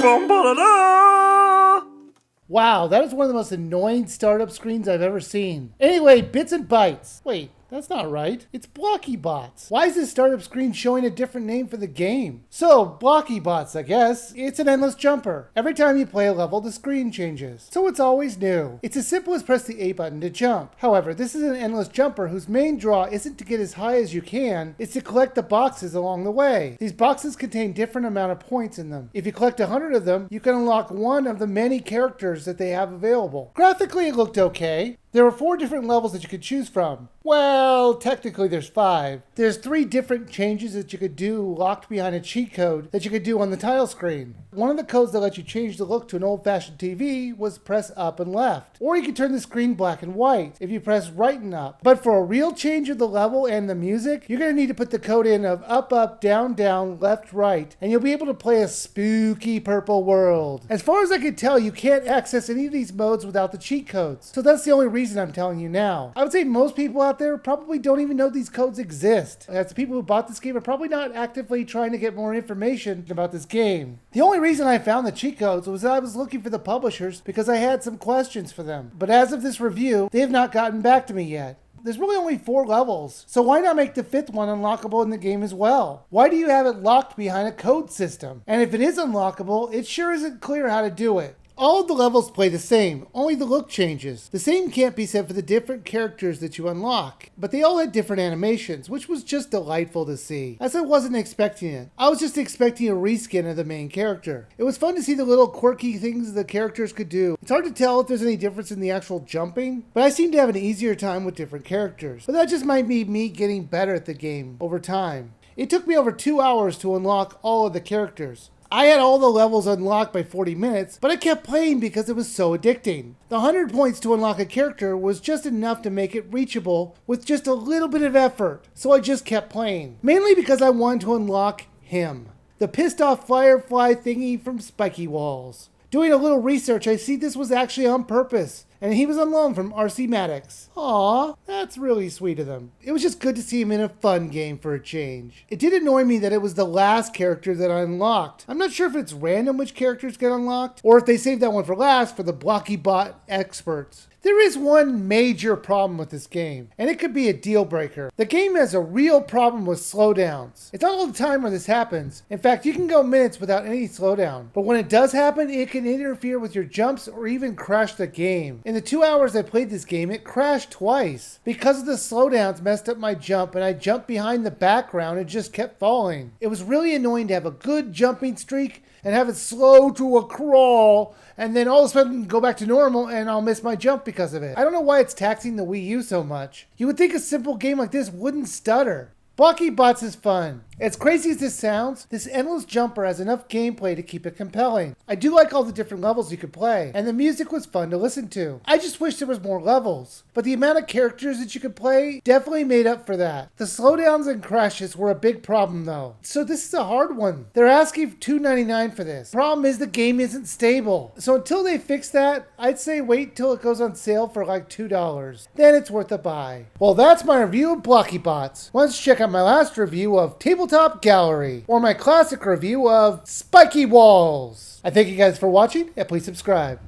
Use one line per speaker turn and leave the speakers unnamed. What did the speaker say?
Wow, that is one of the most annoying startup screens I've ever seen. Anyway, bits and bytes. Wait, that's not right. It's Blocky Bots. Why is this startup screen showing a different name for the game? So, Blocky Bots, I guess. It's an endless jumper. Every time you play a level, the screen changes. So it's always new. It's as simple as press the A button to jump. However, this is an endless jumper whose main draw isn't to get as high as you can, it's to collect the boxes along the way. These boxes contain different amount of points in them. If you collect 100 of them, you can unlock one of the many characters that they have available. Graphically, it looked okay. There were 4 different levels that you could choose from. Well, technically there's 5. There's 3 different changes that you could do locked behind a cheat code that you could do on the title screen. One of the codes that let you change the look to an old-fashioned TV was press up and left. Or you could turn the screen black and white if you press right and up. But for a real change of the level and the music, you're going to need to put the code in of up, up, down, down, left, right, and you'll be able to play a spooky purple world. As far as I could tell, you can't access any of these modes without the cheat codes. So that's the only reason I'm telling you now. I would say most people out there probably don't even know these codes exist, as the people who bought this game are probably not actively trying to get more information about this game. The only reason I found the cheat codes was that I was looking for the publishers because I had some questions for them. But as of this review, they have not gotten back to me yet. There's really only 4 levels, so why not make the 5th one unlockable in the game as well? Why do you have it locked behind a code system? And if it is unlockable, it sure isn't clear how to do it. All of the levels play the same, only the look changes. The same can't be said for the different characters that you unlock, but they all had different animations, which was just delightful to see, as I wasn't expecting it. I was just expecting a reskin of the main character. It was fun to see the little quirky things the characters could do. It's hard to tell if there's any difference in the actual jumping, but I seem to have an easier time with different characters. But that just might be me getting better at the game over time. It took me over 2 hours to unlock all of the characters. I had all the levels unlocked by 40 minutes, but I kept playing because it was so addicting. The 100 points to unlock a character was just enough to make it reachable with just a little bit of effort, so I just kept playing. Mainly because I wanted to unlock him, the pissed off firefly thingy from Spiky Walls. Doing a little research, I see this was actually on purpose, and he was on loan from RC Maddox. Aw, that's really sweet of them. It was just good to see him in a fun game for a change. It did annoy me that it was the last character that I unlocked. I'm not sure if it's random which characters get unlocked, or if they saved that one for last for the Blocky Bot experts. There is one major problem with this game, and it could be a deal breaker. The game has a real problem with slowdowns. It's not all the time when this happens. In fact, you can go minutes without any slowdown. But when it does happen, it can interfere with your jumps or even crash the game. In the 2 hours I played this game, it crashed twice. Because of the slowdowns messed up my jump, and I jumped behind the background and just kept falling. It was really annoying to have a good jumping streak and have it slow to a crawl, and then all of a sudden go back to normal and I'll miss my jump because of it. I don't know why it's taxing the Wii U so much. You would think a simple game like this wouldn't stutter. Blocky Bots is fun. As crazy as this sounds, this endless jumper has enough gameplay to keep it compelling. I do like all the different levels you could play, and the music was fun to listen to. I just wish there was more levels, but the amount of characters that you could play definitely made up for that. The slowdowns and crashes were a big problem though, so this is a hard one. They're asking $2.99 for this. Problem is the game isn't stable, so until they fix that, I'd say wait till it goes on sale for like $2. Then it's worth a buy. Well, that's my review of Blocky Bots. Why don't you check out my last review of Tabletop Gallery, or my classic review of Spiky Walls. I thank you guys for watching, and please subscribe.